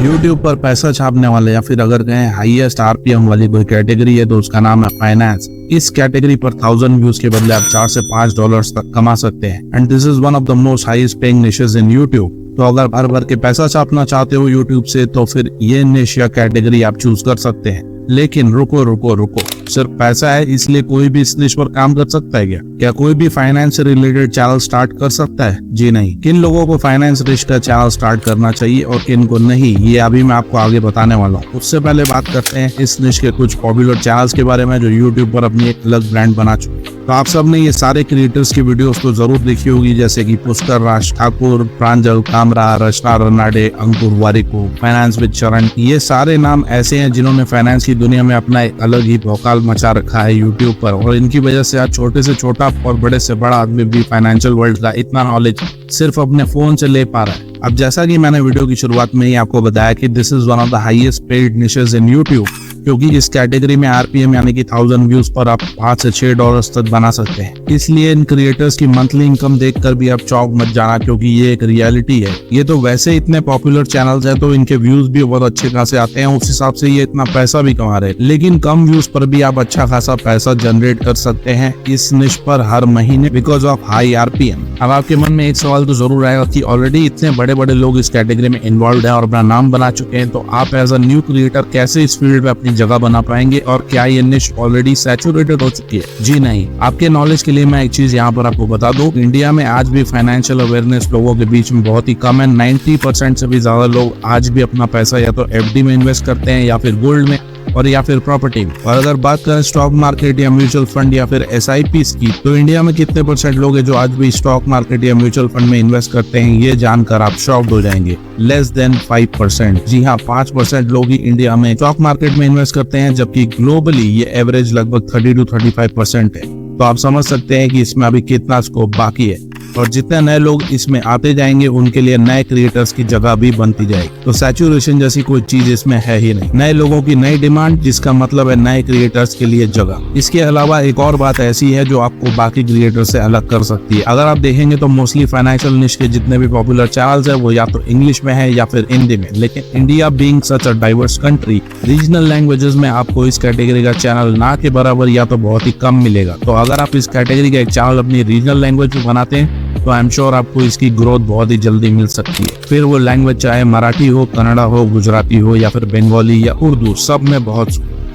YouTube पर पैसा छापने वाले या फिर अगर कहें हाईएस्ट आरपीएम वाली कोई कैटेगरी है तो उसका नाम है फाइनेंस। इस कैटेगरी पर 1000 व्यूज के बदले आप 4 से 5 डॉलर्स तक कमा सकते हैं and this is one of the most highest paying niches in YouTube। तो अगर भर भर के पैसा छापना चाहते हो YouTube से तो फिर ये निश या कैटेगरी आप चूज कर सकते हैं। लेकिन रुको रुको रुको, सिर्फ पैसा है इसलिए कोई भी इस निश पर काम कर सकता है क्या कोई भी फाइनेंस से रिलेटेड चैनल स्टार्ट कर सकता है? जी नहीं। किन लोगों को फाइनेंस रिलेटेड का चैनल स्टार्ट करना चाहिए और किन को नहीं, ये अभी मैं आपको आगे बताने वाला हूँ। उससे पहले बात करते हैं इस निश के कुछ पॉपुलर चैनल्स के बारे में जो यूट्यूब पर अपनी एक अलग ब्रांड बना चुके हैं। तो आप सबने ये सारे क्रिएटर्स की वीडियोस तो जरूर देखी होगी, जैसे कि पुष्कर राज ठाकुर, प्रांजल कामरा, रचना रनाडे, अंकुर वारिको, फाइनेंस विद चरण। ये सारे नाम ऐसे हैं जिन्होंने फाइनेंस की दुनिया में अपना एक अलग ही भौकाल मचा रखा है यूट्यूब पर, और इनकी वजह से आज छोटे से छोटा और बड़े से बड़ा आदमी भी फाइनेंशियल वर्ल्ड का इतना नॉलेज सिर्फ अपने फोन से ले पा रहा है। अब जैसा कि मैंने वीडियो की शुरुआत में ही आपको बताया कि this is one of the highest paid niches in YouTube, क्योंकि इस कैटेगरी में आरपीएम यानी कि 1000 व्यूज पर आप 5 से 6 डॉलर्स तक बना सकते हैं। इसलिए इन क्रिएटर्स की मंथली इनकम देखकर भी आप चौंक मत जाना, क्योंकि ये एक रियलिटी है। ये तो वैसे इतने पॉपुलर चैनल्स हैं तो इनके व्यूज भी बहुत अच्छे खासे आते हैं, उस हिसाब से ये इतना पैसा भी कमा रहे हैं। लेकिन कम व्यूज पर भी आप अच्छा खासा पैसा जनरेट कर सकते हैं इस निश पर हर महीने बिकॉज ऑफ हाई आरपीएम। अब आपके मन में एक सवाल तो जरूर आएगा कि ऑलरेडी इतने बड़े बड़े लोग इस कैटेगरी में इन्वॉल्व हैं और अपना नाम बना चुके हैं, तो आप एज अ न्यू क्रिएटर कैसे इस फील्ड में अपनी जगह बना पाएंगे और क्या ये निश ऑलरेडी सैचुरेटेड हो चुकी है? जी नहीं। आपके नॉलेज के लिए मैं एक चीज यहाँ पर आपको बता दूं, इंडिया में आज भी फाइनेंशियल अवेयरनेस लोगों के बीच में बहुत ही कम है। 90% से भी ज्यादा लोग आज भी अपना पैसा या तो एफडी में इन्वेस्ट करते हैं या फिर गोल्ड में और या फिर प्रॉपर्टी में। और अगर बात करें स्टॉक मार्केट या म्यूचुअल फंड या फिर एसआईपीस की, तो इंडिया में कितने परसेंट लोग हैं जो आज भी स्टॉक मार्केट या म्यूचुअल फंड में इन्वेस्ट करते हैं? ये जानकर आप शॉक्ड हो जाएंगे। Less than 5%। जी हाँ, 5% लोग ही इंडिया में स्टॉक मार्केट में इन्वेस्ट करते हैं, जबकि ग्लोबली ये एवरेज लगभग 30 to 35% है। तो आप समझ सकते हैं कि इसमें अभी कितना स्कोप बाकी है, और जितने नए लोग इसमें आते जाएंगे उनके लिए नए क्रिएटर्स की जगह भी बनती जाएगी। तो सैचुरेशन जैसी कोई चीज इसमें है ही नहीं। नए लोगों की नई डिमांड, जिसका मतलब है नए क्रिएटर्स के लिए जगह। इसके अलावा एक और बात ऐसी है जो आपको बाकी क्रिएटर्स से अलग कर सकती है। अगर आप देखेंगे तो मोस्टली फाइनेंशियल निश के जितने भी पॉपुलर चैनल्स है वो या तो इंग्लिश में है या फिर हिंदी में, लेकिन India being such a diverse country, regional languages में आपको इस कैटेगरी का चैनल ना के बराबर या तो बहुत ही कम मिलेगा। तो अगर आप इस कैटेगरी का एक चैनल अपनी रीजनल लैंग्वेज में बनाते हैं तो आई एम श्योर आपको इसकी ग्रोथ बहुत ही जल्दी मिल सकती है। फिर वो लैंग्वेज चाहे मराठी हो, कन्नड़ा हो, गुजराती हो या फिर बंगाली या उर्दू, सब में बहुत।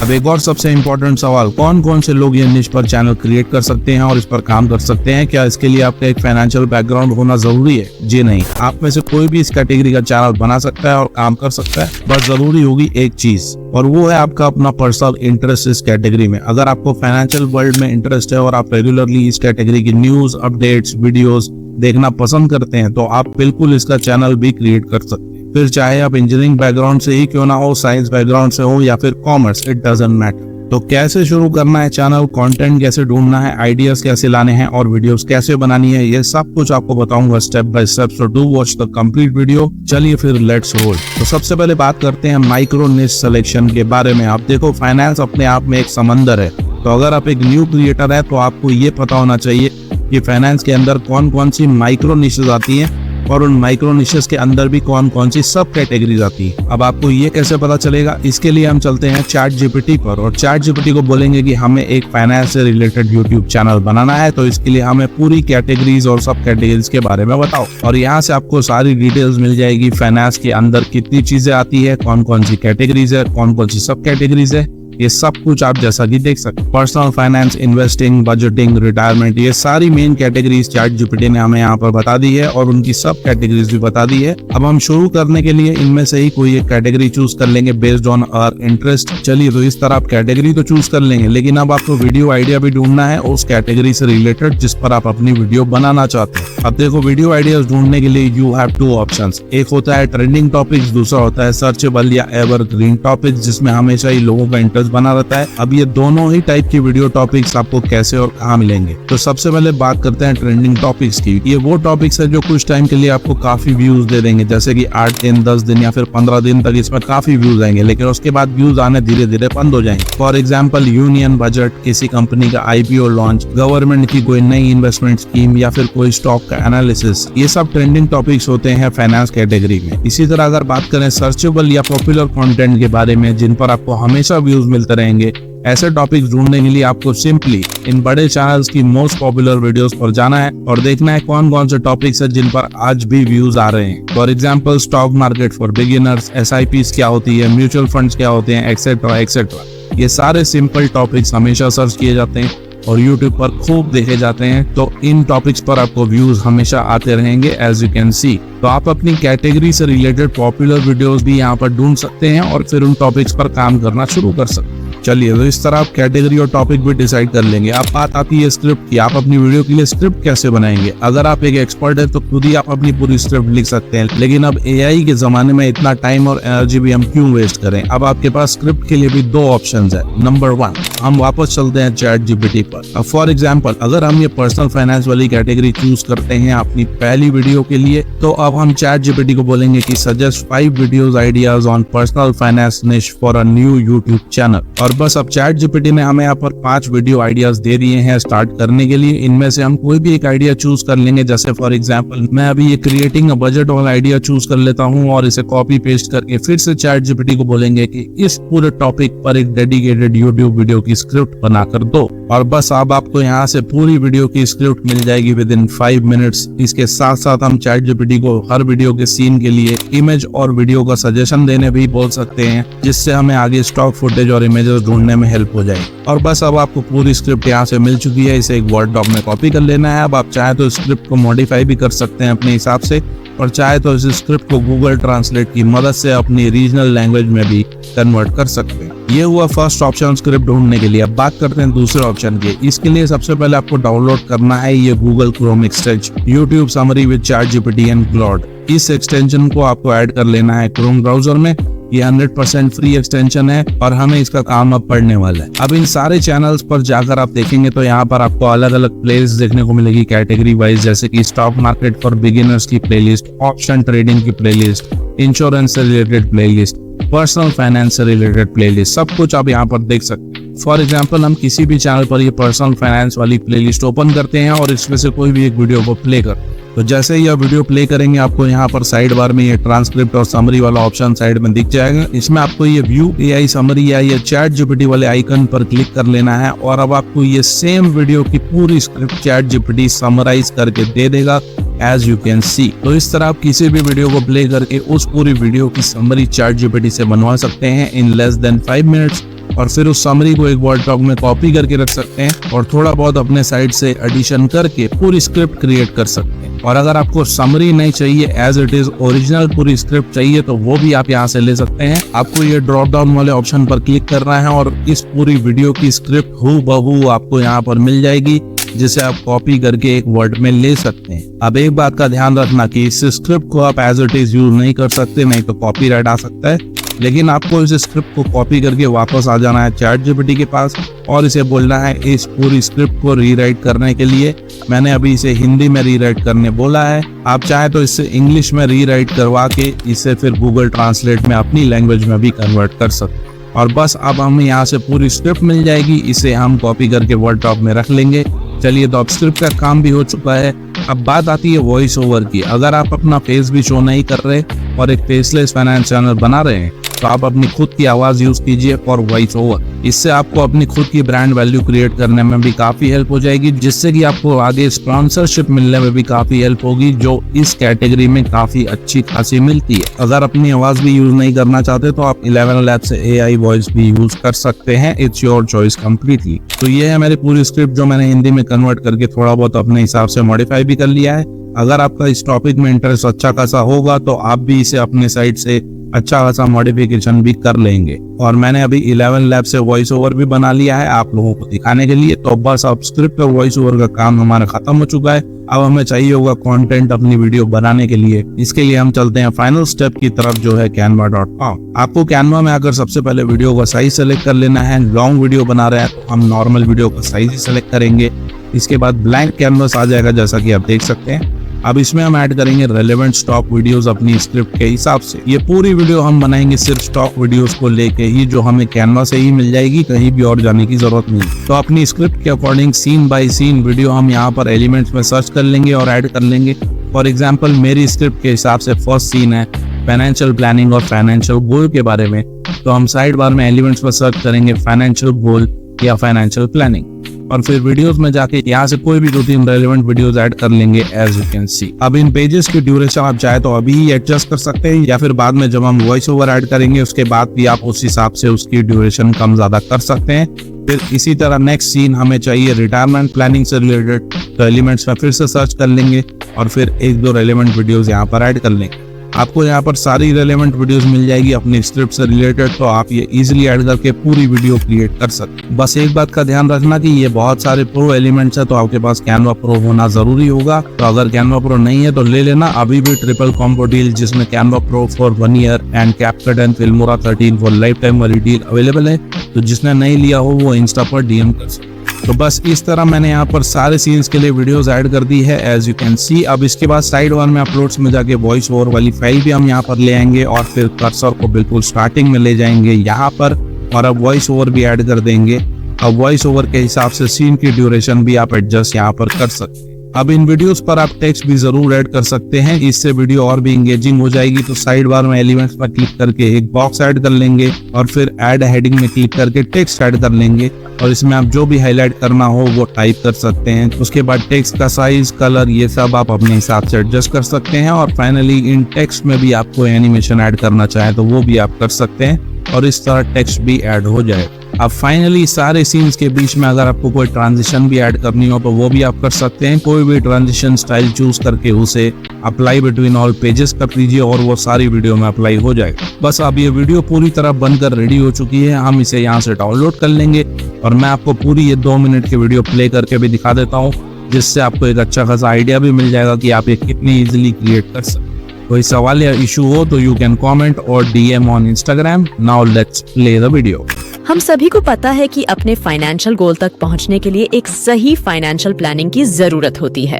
अब एक और सबसे इम्पोर्टेंट सवाल, कौन कौन से लोग ये निश पर चैनल क्रिएट कर सकते हैं और इस पर काम कर सकते हैं? क्या इसके लिए आपका एक फाइनेंशियल बैकग्राउंड होना जरूरी है? जी नहीं। आप में से कोई भी इस कैटेगरी का चैनल बना सकता है और काम कर सकता है, बस जरूरी होगी एक चीज, और वो है आपका अपना पर्सनल इंटरेस्ट इस कैटेगरी में। अगर आपको फाइनेंशियल वर्ल्ड में इंटरेस्ट है और आप रेगुलरली इस कैटेगरी की न्यूज, अपडेट्स, वीडियोस देखना पसंद करते हैं तो आप बिल्कुल इसका चैनल भी क्रिएट कर सकते हैं। फिर चाहे आप इंजीनियरिंग बैकग्राउंड से ही क्यों ना हो, साइंस बैकग्राउंड से हो या फिर कॉमर्स, इट डजंट मैटर। तो कैसे शुरू करना है चैनल, कंटेंट कैसे ढूंढना है, आइडियाज कैसे लाने हैं और वीडियोस कैसे बनानी है, ये सब कुछ आपको बताऊंगा step by step. So do watch the complete video. चलिए फिर लेट्स रोल। तो सबसे पहले बात करते हैं माइक्रो निश सिलेक्शन के बारे में। आप देखो, फाइनेंस अपने आप में एक समंदर है, तो अगर आप एक न्यू क्रिएटर है तो आपको ये पता होना चाहिए कि फाइनेंस के अंदर कौन कौन सी माइक्रो निशेस आती हैं और उन माइक्रो निशेस के अंदर भी कौन कौन सी सब कैटेगरीज आती है। अब आपको ये कैसे पता चलेगा? इसके लिए हम चलते हैं चैट जीपीटी पर और चैट जीपीटी को बोलेंगे कि हमें एक फाइनेंस से रिलेटेड यूट्यूब चैनल बनाना है, तो इसके लिए हमें पूरी कैटेगरीज और सब कैटेगरीज के बारे में बताओ। और यहाँ से आपको सारी डिटेल्स मिल जाएगी, फाइनेंस के अंदर कितनी चीजें आती है, कौन कौन सी कैटेगरीज है, कौन कौन सी सब कैटेगरीज है, ये सब कुछ आप जैसा कि देख सकते हैं। Personal finance, investing, budgeting, retirement, ये सारी मेन कैटेगरीज चैट जीपीटी ने हमें यहाँ पर बता दी है और उनकी सब कैटेगरीज भी बता दी है। अब हम शुरू करने के लिए इनमें से ही कोई एक कैटेगरी चूज कर लेंगे बेस्ड ऑन आवर इंटरेस्ट। चलिए, तो इस तरह आप कैटेगरी तो चूज कर लेंगे, लेकिन अब आपको वीडियो आइडिया भी ढूंढना है उस कैटेगरी से रिलेटेड जिस पर आप अपनी वीडियो बनाना चाहते हैं। अब देखो, वीडियो आइडियाज ढूंढने के लिए यू हैव 2 ऑप्शंस। एक होता है ट्रेंडिंग टॉपिक्स, दूसरा होता है सर्चेबल या एवरग्रीन टॉपिक्स, जिसमें हमेशा ही लोगों का इंटरेस्ट बना रहता है। अब ये दोनों ही टाइप की वीडियो टॉपिक्स आपको कैसे और कहाँ मिलेंगे, तो सबसे पहले बात करते हैं ट्रेंडिंग टॉपिक्स की। ये वो टॉपिक्स है जो कुछ टाइम के लिए आपको काफी व्यूज दे देंगे, जैसे कि 8 दिन 10 दिन या फिर 15 दिन तक इसमें काफी व्यूज आएंगे, लेकिन उसके बाद व्यूज आने धीरे धीरे बंद हो जाएंगे। फॉर एग्जाम्पल यूनियन बजट, किसी कंपनी का IPO लॉन्च, गवर्नमेंट की कोई नई इन्वेस्टमेंट स्कीम या फिर कोई स्टॉक का एनालिसिस, ये सब ट्रेंडिंग टॉपिक्स होते हैं फाइनेंस कैटेगरी में। इसी तरह अगर बात करें सर्चेबल या पॉपुलर कंटेंट के बारे में जिन पर आपको हमेशा व्यूज मिलते रहेंगे, ऐसे टॉपिक्स ढूंढने के लिए आपको सिंपली इन बड़े चैनल्स की मोस्ट पॉपुलर वीडियोस पर जाना है और देखना है कौन कौन से टॉपिक्स है जिन पर आज भी व्यूज आ रहे हैं। For example stock market for beginners, SIPs क्या होती है, म्यूचुअल फंड्स क्या होते हैं, एक्सेट्रा एक्सेट्रा। ये सारे सिंपल टॉपिक्स हमेशा सर्च किए जाते हैं और YouTube पर खूब देखे जाते हैं, तो इन टॉपिक्स पर आपको व्यूज हमेशा आते रहेंगे एज यू कैन सी। तो आप अपनी कैटेगरी से रिलेटेड पॉपुलर वीडियोस भी यहाँ पर ढूंढ सकते हैं और फिर उन टॉपिक्स पर काम करना शुरू कर सकते हैं। चलिए, तो इस तरह आप कैटेगरी और टॉपिक भी डिसाइड कर लेंगे। अब बात आती है स्क्रिप्ट की। आप अपनी वीडियो के लिए स्क्रिप्ट कैसे बनाएंगे? अगर आप एक एक्सपर्ट है तो खुद ही आप अपनी पूरी स्क्रिप्ट लिख सकते हैं, लेकिन अब AI के जमाने में इतना टाइम और एनर्जी भी हम क्यों वेस्ट करें? अब आपके पास स्क्रिप्ट के लिए भी 2 ऑप्शंस है। नंबर 1, हम वापस चलते हैं ChatGPT पर। अब फॉर एग्जाम्पल अगर हम ये पर्सनल फाइनेंस वाली कैटेगरी चूज करते हैं अपनी पहली वीडियो के लिए, तो अब हम ChatGPT को बोलेंगे कि suggest 5 videos ideas on personal finance niche for a new YouTube channel. और बस अब ChatGPT ने हमें यहाँ पर 5 वीडियो आइडियाज दे दिए हैं स्टार्ट करने के लिए। इनमें से हम कोई भी एक आइडिया चूज कर लेंगे। जैसे फॉर एग्जांपल मैं अभी ये क्रिएटिंग अ बजट वाला आइडिया चूज कर लेता हूँ और इसे कॉपी पेस्ट करके फिर से ChatGPT को बोलेंगे कि इस पूरे टॉपिक पर एक डेडिकेटेड यूट्यूब वीडियो की स्क्रिप्ट बनाकर दो। और बस अब आपको यहाँ से पूरी वीडियो की स्क्रिप्ट मिल जाएगी विद इन 5 मिनट्स। इसके साथ साथ हम ChatGPT को हर वीडियो के सीन के लिए इमेज और वीडियो का सजेशन देने भी बोल सकते हैं, जिससे हमें आगे स्टॉक फुटेज और इमेजेस ढूंढने में हेल्प हो जाएगी। और बस अब आपको पूरी स्क्रिप्ट यहाँ से मिल चुकी है। इसे एक वर्ड डॉक में कॉपी कर लेना है। अब आप चाहे तो स्क्रिप्ट को मॉडिफाई भी कर सकते हैं अपने हिसाब से, और चाहे तो इस स्क्रिप्ट को गूगल ट्रांसलेट की मदद से अपनी रीजनल लैंग्वेज में भी कन्वर्ट कर सकते हैं। ये हुआ फर्स्ट ऑप्शन स्क्रिप्ट ढूंढने के लिए। अब बात करते हैं दूसरे ऑप्शन की। इसके लिए सबसे पहले आपको डाउनलोड करना है ये Google Chrome extension YouTube summary with ChatGPT and Claude. इस एक्सटेंशन को आपको ऐड कर लेना है क्रोम ब्राउजर में। ये 100% फ्री एक्सटेंशन है और हमें इसका काम अब पड़ने वाला है। अब इन सारे चैनल्स पर जाकर आप देखेंगे तो यहाँ पर आपको अलग अलग प्लेलिस्ट देखने को मिलेगी कैटेगरी वाइज, जैसे कि स्टॉक मार्केट फॉर बिगिनर्स की प्लेलिस्ट, ऑप्शन ट्रेडिंग की प्लेलिस्ट, इंश्योरेंस से रिलेटेड प्लेलिस्ट, पर्सनल फाइनेंस से रिलेटेड प्लेलिस्ट, सब कुछ आप यहाँ पर देख सकते हैं। फॉर एग्जाम्पल हम किसी भी चैनल पर ये पर्सनल फाइनेंस वाली प्लेलिस्ट ओपन करते हैं और इसमें से कोई भी एक वीडियो को प्ले करते हैं, तो जैसे ही यह वीडियो प्ले करेंगे आपको यहाँ पर साइड बार में ये ट्रांसक्रिप्ट और समरी वाला ऑप्शन साइड में दिख जाएगा। इसमें आपको ये व्यू AI समरी या ये ChatGPT वाले आइकन पर क्लिक कर लेना है और अब आपको ये सेम वीडियो की पूरी स्क्रिप्ट ChatGPT समराइज करके दे देगा एज यू कैन सी। तो इस तरह आप किसी भी वीडियो को प्ले करके उस पूरी वीडियो की समरी ChatGPT से बनवा सकते हैं इन लेस देन 5 मिनट्स, और फिर उस समरी को एक वर्ड डॉक में कॉपी करके रख सकते हैं और थोड़ा बहुत अपने साइड से एडिशन करके पूरी स्क्रिप्ट क्रिएट कर सकते हैं। और अगर आपको समरी नहीं चाहिए, एज इट इज ओरिजिनल पूरी स्क्रिप्ट चाहिए, तो वो भी आप यहाँ से ले सकते हैं। आपको ये ड्रॉप डाउन वाले ऑप्शन पर क्लिक करना है और इस पूरी वीडियो की स्क्रिप्ट हूबहू आपको यहाँ पर मिल जाएगी, जिसे आप कॉपी करके एक वर्ड में ले सकते हैं। अब एक बात का ध्यान रखना कि इस स्क्रिप्ट को आप एज इट इज यूज नहीं कर सकते, नहीं तो कॉपीराइट आ सकता है। लेकिन आपको इस स्क्रिप्ट को कॉपी करके वापस आ जाना है ChatGPT के पास और इसे बोलना है इस पूरी स्क्रिप्ट को रीराइट करने के लिए। मैंने अभी इसे हिंदी में रीराइट करने बोला है, आप चाहे तो इससे इंग्लिश में रीराइट करवा के इसे फिर गूगल ट्रांसलेट में अपनी लैंग्वेज में भी कन्वर्ट कर सकते हैं। और बस अब हमें यहाँ से पूरी स्क्रिप्ट मिल जाएगी, इसे हम कॉपी करके वर्ड डॉक में रख लेंगे। चलिए, तो अब स्क्रिप्ट का काम भी हो चुका है। अब बात आती है वॉइस ओवर की। अगर आप अपना फेस भी शो नहीं कर रहे और एक फेसलेस फाइनेंस चैनल बना रहे हैं, तो आप अपनी खुद की आवाज यूज कीजिए फॉर वॉइस ओवर। इससे आपको अपनी खुद की ब्रांड वैल्यू क्रिएट करने में भी काफी हेल्प हो जाएगी, जिससे कि आपको आगे स्पॉन्सरशिप मिलने में भी काफी हेल्प होगी, जो इस कैटेगरी में काफी अच्छी खासी मिलती है। अगर अपनी आवाज भी यूज नहीं करना चाहते तो आप 11 लैब से AI वॉइस भी यूज कर सकते हैं। It's your choice completely. तो ये है मेरी पूरी स्क्रिप्ट, जो मैंने हिंदी में कन्वर्ट करके थोड़ा बहुत अपने हिसाब से मॉडिफाई भी कर लिया है। अगर आपका इस टॉपिक में इंटरेस्ट अच्छा खासा होगा तो आप भी इसे अपने साइड से अच्छा खासा मॉडिफिकेशन भी कर लेंगे। और मैंने अभी 11 लैब से वॉइस ओवर भी बना लिया है आप लोगों को दिखाने के लिए। तो बस अब स्क्रिप्ट और वॉइस ओवर का काम हमारा खत्म हो चुका है। अब हमें चाहिए होगा कंटेंट अपनी वीडियो बनाने के लिए। इसके लिए हम चलते हैं फाइनल स्टेप की तरफ, जो है canva.com। आपको कैनवा में आकर सबसे पहले वीडियो का साइज सेलेक्ट कर लेना है। लॉन्ग वीडियो बना रहे हैं तो हम नॉर्मल वीडियो का साइज ही सेलेक्ट करेंगे। इसके बाद ब्लैंक कैनवस आ जाएगा, जैसा कि आप देख सकते हैं। अब इसमें हम ऐड करेंगे रेलेवेंट स्टॉक वीडियोस अपनी स्क्रिप्ट के हिसाब से। ये पूरी वीडियो हम बनाएंगे सिर्फ स्टॉक वीडियोस को लेके ही, जो हमें कैनवा से ही मिल जाएगी, कहीं भी और जाने की जरूरत नहीं। तो अपनी स्क्रिप्ट के according scene by scene video हम यहाँ पर एलिमेंट्स में सर्च कर लेंगे और ऐड कर लेंगे। फॉर एग्जाम्पल मेरी स्क्रिप्ट के हिसाब से फर्स्ट सीन है फाइनेंशियल प्लानिंग और फाइनेंशियल गोल के बारे में। तो हम साइड बार में एलिमेंट्स में सर्च करेंगे फाइनेंशियल गोल या फाइनेंशियल प्लानिंग, और फिर वीडियोस में जाके यहाँ से कोई भी 2-3 रेलेवेंट वीडियोस ऐड कर लेंगे एज यू कैन सी। अब इन पेजेस की ड्यूरेशन आप चाहे तो अभी ही एडजस्ट कर सकते हैं, या फिर बाद में जब हम वॉइस ओवर ऐड करेंगे उसके बाद भी आप उस हिसाब से उसकी ड्यूरेशन कम ज्यादा कर सकते हैं। फिर इसी तरह नेक्स्ट सीन हमें चाहिए रिटायरमेंट प्लानिंग से रिलेटेड, तो एलिमेंट्स में फिर से सर्च कर लेंगे और फिर 1-2 रेलेवेंट वीडियोस यहाँ पर ऐड कर लेंगे। आपको यहाँ पर सारी रेलेवेंट वीडियोस मिल जाएगी अपनी स्क्रिप्ट से रिलेटेड, तो आप ये इजीली ऐड करके पूरी वीडियो क्रिएट कर सकते हैं। बस एक बात का ध्यान रखना कि ये बहुत सारे प्रो एलिमेंट्स है, तो आपके पास कैनवा प्रो होना जरूरी होगा। तो अगर कैनवा प्रो नहीं है तो ले लेना, अभी भी ट्रिपल कॉम्बो डील जिसमें Canva pro for 1 year and CapCut and Filmora 13 for life time वाली डील अवेलेबल है। तो जिसने नहीं लिया हो वो इंस्टा पर डीएम कर सकते। तो बस इस तरह मैंने यहाँ पर सारे सीन्स के लिए वीडियोस ऐड कर दी है एज यू कैन सी। अब इसके बाद साइड वन में अपलोड्स में जाके वॉइस ओवर वाली फाइल भी हम यहाँ पर ले आएंगे और फिर कर्सर को बिल्कुल स्टार्टिंग में ले जाएंगे यहाँ पर, और अब वॉइस ओवर भी ऐड कर देंगे। अब वॉइस ओवर के हिसाब से सीन की ड्यूरेशन भी आप एडजस्ट यहाँ पर कर सकते हैं। अब इन वीडियोस पर आप टेक्स्ट भी जरूर ऐड कर सकते हैं, इससे वीडियो और भी इंगेजिंग हो जाएगी। तो साइड बार में एलिमेंट्स पर क्लिक करके एक बॉक्स ऐड कर लेंगे और फिर ऐड हेडिंग में क्लिक करके टेक्स्ट ऐड कर लेंगे, और इसमें आप जो भी हाईलाइट करना हो वो टाइप कर सकते हैं। उसके बाद टेक्स्ट का साइज, कलर, ये सब आप अपने हिसाब से एडजस्ट कर सकते हैं। और फाइनली इन टेक्स्ट में भी आपको एनिमेशन ऐड करना चाहे तो वो भी आप कर सकते हैं, और इस तरह टेक्स्ट भी ऐड हो जाए। अब फाइनली सारे सीन्स के बीच में अगर आपको कोई ट्रांजिशन भी ऐड करनी हो तो वो भी आप कर सकते हैं। कोई भी ट्रांजिशन स्टाइल चूज करके उसे अप्लाई बिटवीन ऑल पेजेस कर दीजिए और वो सारी वीडियो में अप्लाई हो जाएगा। बस अब ये वीडियो पूरी तरह बनकर रेडी हो चुकी है, हम इसे यहाँ से डाउनलोड कर लेंगे और मैं आपको पूरी ये 2 मिनट की वीडियो प्ले करके भी दिखा देता हूँ, जिससे आपको एक अच्छा खासा आइडिया भी मिल जाएगा कि आप ये कितनी इजीली क्रिएट कर सकते हैं। कोई सवाल या इशू हो तो यू कैन कमेंट और DM on Instagram. Now let's play the video. हम सभी को पता है कि अपने फाइनेंशियल गोल तक पहुंचने के लिए एक सही फाइनेंशियल प्लानिंग की जरूरत होती है।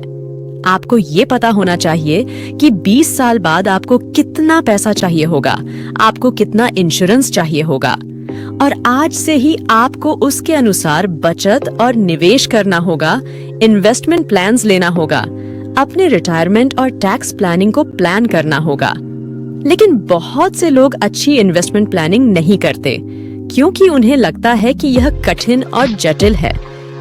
आपको ये पता होना चाहिए कि 20 साल बाद आपको कितना पैसा चाहिए होगा, आपको कितना इंश्योरेंस चाहिए होगा, और आज से ही आपको उसके अनुसार बचत और निवेश करना होगा, इन्वेस्टमेंट प्लान्स लेना होगा, अपने रिटायरमेंट और टैक्स प्लानिंग को प्लान करना होगा। लेकिन बहुत से लोग अच्छी इन्वेस्टमेंट प्लानिंग नहीं करते क्योंकि उन्हें लगता है कि यह कठिन और जटिल है,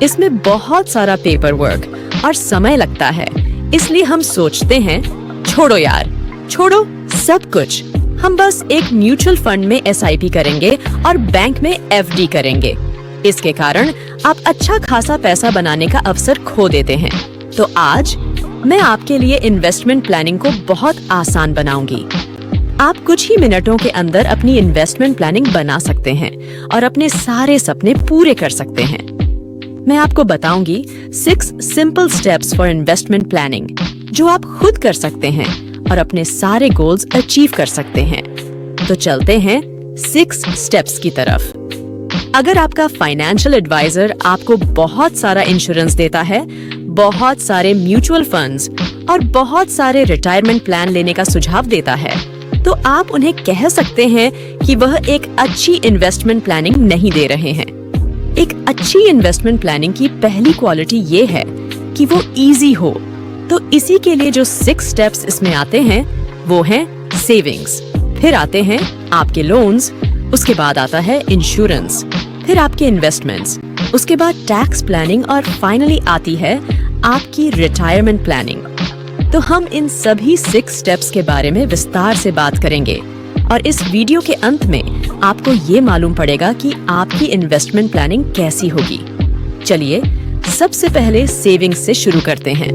इसमें बहुत सारा पेपर वर्क और समय लगता है। इसलिए हम सोचते हैं छोड़ो यार, छोड़ो सब कुछ, हम बस एक म्यूचुअल फंड में SIP करेंगे और बैंक में FD करेंगे। इसके कारण आप अच्छा खासा पैसा बनाने का अवसर खो देते हैं। तो आज मैं आपके लिए इन्वेस्टमेंट प्लानिंग को बहुत आसान बनाऊंगी। आप कुछ ही मिनटों के अंदर अपनी इन्वेस्टमेंट प्लानिंग बना सकते हैं और अपने सारे सपने पूरे कर सकते हैं। मैं आपको बताऊंगी 6 simple steps for investment planning, जो आप खुद कर सकते हैं और अपने सारे गोल्स अचीव कर सकते हैं। तो चलते हैं 6 स्टेप्स की तरफ। अगर आपका फाइनेंशियल एडवाइजर आपको बहुत सारा इंश्योरेंस देता है, बहुत सारे म्यूचुअल फंड्स और बहुत सारे रिटायरमेंट प्लान लेने का सुझाव देता है, तो आप उन्हें कह सकते हैं कि वह एक अच्छी इन्वेस्टमेंट प्लानिंग नहीं दे रहे हैं। एक अच्छी इन्वेस्टमेंट प्लानिंग की पहली क्वालिटी ये है कि वो इजी हो। तो इसी के लिए जो 6 स्टेप्स इसमें आते हैं वो हैं सेविंग्स, फिर आते हैं आपके लोन्स, उसके बाद आता है इंश्योरेंस, फिर आपके इन्वेस्टमेंट्स, उसके बाद टैक्स प्लानिंग और फाइनली आती है आपकी रिटायरमेंट प्लानिंग। तो हम इन सभी 6 स्टेप्स के बारे में विस्तार से बात करेंगे और इस वीडियो के अंत में आपको ये मालूम पड़ेगा कि आपकी इन्वेस्टमेंट प्लानिंग कैसी होगी। चलिए सबसे पहले सेविंग्स से शुरू करते हैं।